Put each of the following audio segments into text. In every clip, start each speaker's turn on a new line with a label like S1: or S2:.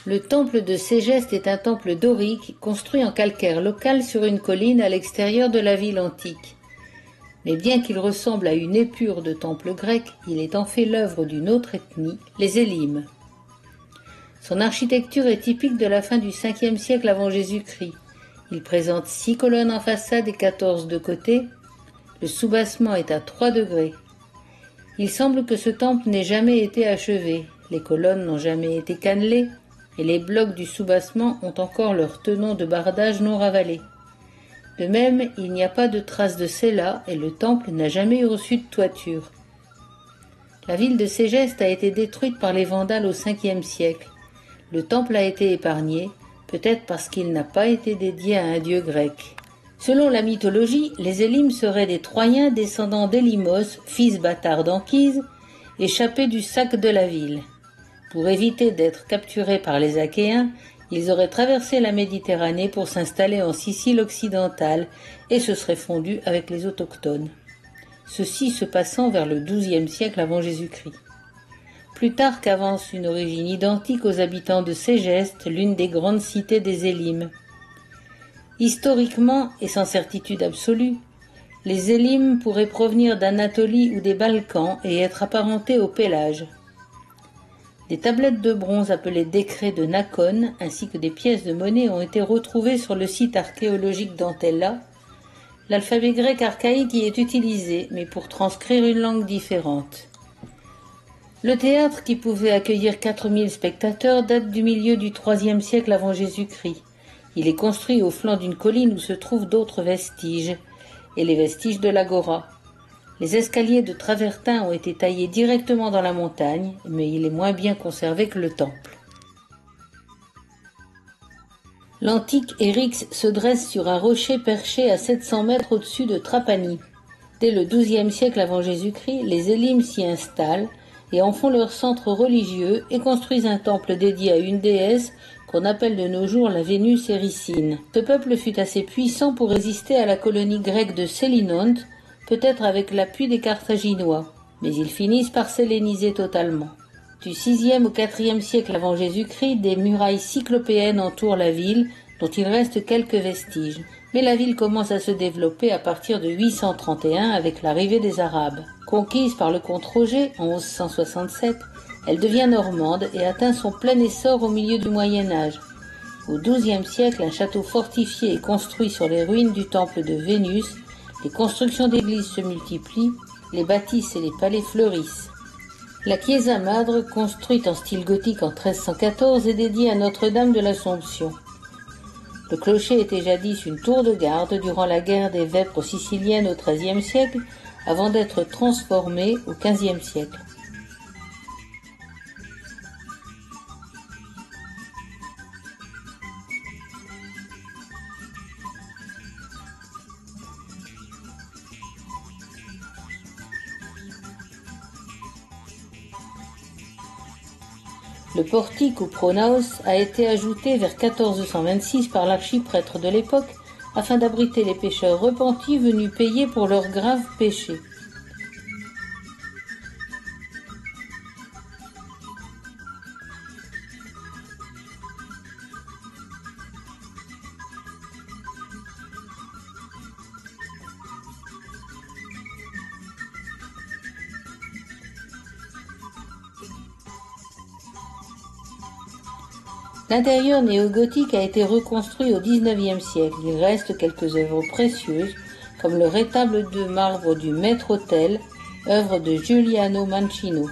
S1: Le temple de Ségeste est un temple dorique construit en calcaire local sur une colline à l'extérieur de la ville antique. Mais bien qu'il ressemble à une épure de temple grec, il est en fait l'œuvre d'une autre ethnie, les Élimes. Son architecture est typique de la fin du 5e siècle avant Jésus-Christ. Il présente 6 colonnes en façade et 14 de côté. Le soubassement est à 3 degrés. Il semble que ce temple n'ait jamais été achevé. Les colonnes n'ont jamais été cannelées et les blocs du soubassement ont encore leur tenon de bardage non ravalé. De même, il n'y a pas de traces de cella et le temple n'a jamais reçu de toiture. La ville de Ségeste a été détruite par les Vandales au 5e siècle. Le temple a été épargné, peut-être parce qu'il n'a pas été dédié à un dieu grec. Selon la mythologie, les Élimes seraient des Troyens descendants d'Élymos, fils bâtard d'Anchise, échappés du sac de la ville. Pour éviter d'être capturés par les Achéens, ils auraient traversé la Méditerranée pour s'installer en Sicile occidentale et se seraient fondus avec les autochtones. Ceci se passant vers le XIIe siècle avant Jésus-Christ. Plutarque avance une origine identique aux habitants de Ségeste, l'une des grandes cités des Élimes. Historiquement, et sans certitude absolue, les Élimes pourraient provenir d'Anatolie ou des Balkans et être apparentés aux Pélages. Des tablettes de bronze appelées décrets de Nacon, ainsi que des pièces de monnaie ont été retrouvées sur le site archéologique d'Antella. L'alphabet grec archaïque y est utilisé, mais pour transcrire une langue différente. Le théâtre, qui pouvait accueillir 4000 spectateurs, date du milieu du IIIe siècle avant Jésus-Christ. Il est construit au flanc d'une colline où se trouvent d'autres vestiges, et les vestiges de l'agora. Les escaliers de travertin ont été taillés directement dans la montagne, mais il est moins bien conservé que le temple. L'antique Eryx se dresse sur un rocher perché à 700 mètres au-dessus de Trapani. Dès le XIIe siècle avant Jésus-Christ, les Élimes s'y installent et en font leur centre religieux et construisent un temple dédié à une déesse qu'on appelle de nos jours la Vénus Érycine. Ce peuple fut assez puissant pour résister à la colonie grecque de Sélinonte, peut-être avec l'appui des Carthaginois, mais ils finissent par s'helléniser totalement. Du 6e au 4e siècle avant Jésus-Christ, des murailles cyclopéennes entourent la ville, dont il reste quelques vestiges. Mais la ville commence à se développer à partir de 831 avec l'arrivée des Arabes. Conquise par le comte Roger en 1167, elle devient normande et atteint son plein essor au milieu du Moyen Âge. Au XIIe siècle, un château fortifié est construit sur les ruines du temple de Vénus. Les constructions d'églises se multiplient, les bâtisses et les palais fleurissent. La Chiesa Madre, construite en style gothique en 1314, est dédiée à Notre-Dame de l'Assomption. Le clocher était jadis une tour de garde durant la guerre des Vêpres siciliennes au XIIIe siècle, avant d'être transformé au XVe siècle. Le portique ou pronaos a été ajouté vers 1426 par l'archiprêtre de l'époque afin d'abriter les pécheurs repentis venus payer pour leurs graves péchés. L'intérieur néogothique a été reconstruit au XIXe siècle. Il reste quelques œuvres précieuses, comme le rétable de marbre du maître-autel, œuvre de Giuliano Mancino.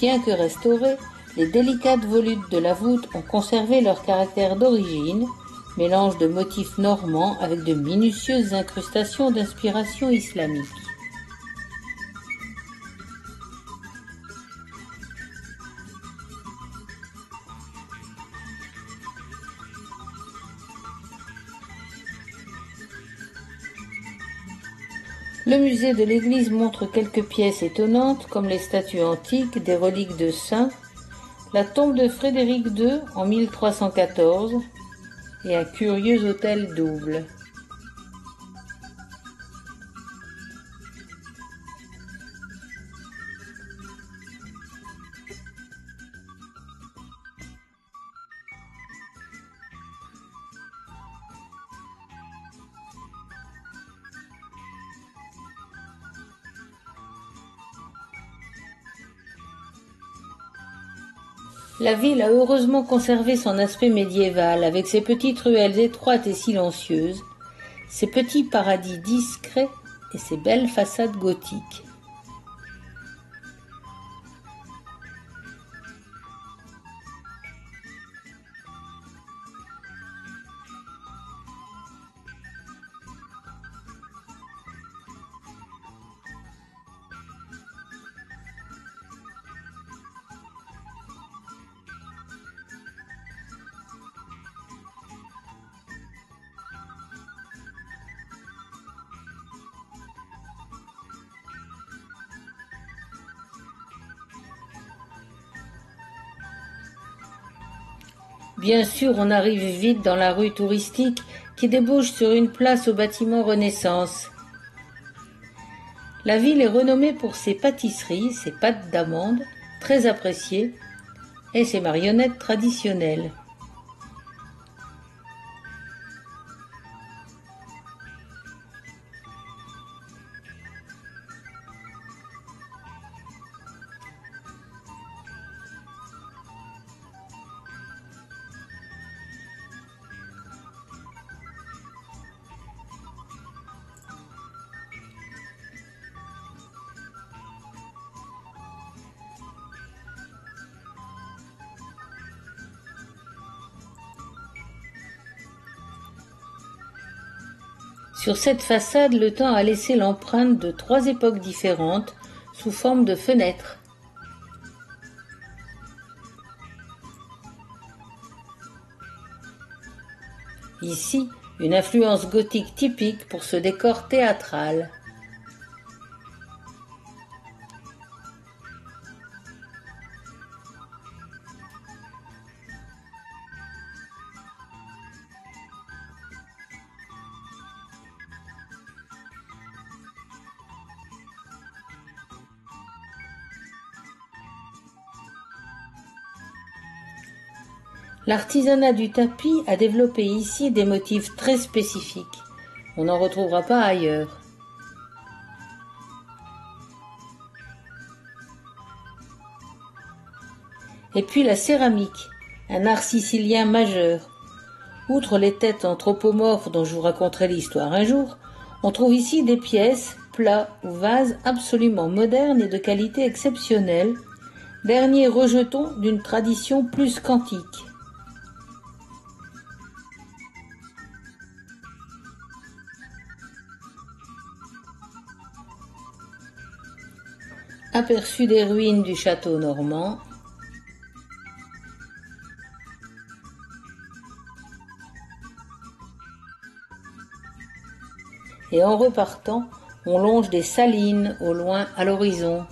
S1: Bien que restaurées, les délicates volutes de la voûte ont conservé leur caractère d'origine, mélange de motifs normands avec de minutieuses incrustations d'inspiration islamique. Le musée de l'église montre quelques pièces étonnantes comme les statues antiques, des reliques de saints, la tombe de Frédéric II en 1314 et un curieux hôtel double. La ville a heureusement conservé son aspect médiéval, avec ses petites ruelles étroites et silencieuses, ses petits paradis discrets et ses belles façades gothiques. Bien sûr, on arrive vite dans la rue touristique qui débouche sur une place au bâtiment Renaissance. La ville est renommée pour ses pâtisseries, ses pâtes d'amande, très appréciées, et ses marionnettes traditionnelles. Sur cette façade, le temps a laissé l'empreinte de 3 époques différentes, sous forme de fenêtres. Ici, une influence gothique typique pour ce décor théâtral. L'artisanat du tapis a développé ici des motifs très spécifiques. On n'en retrouvera pas ailleurs. Et puis la céramique, un art sicilien majeur. Outre les têtes anthropomorphes dont je vous raconterai l'histoire un jour, on trouve ici des pièces, plats ou vases absolument modernes et de qualité exceptionnelle, dernier rejeton d'une tradition plus qu'antique. Aperçu des ruines du château normand. Et en repartant, on longe des salines au loin à l'horizon.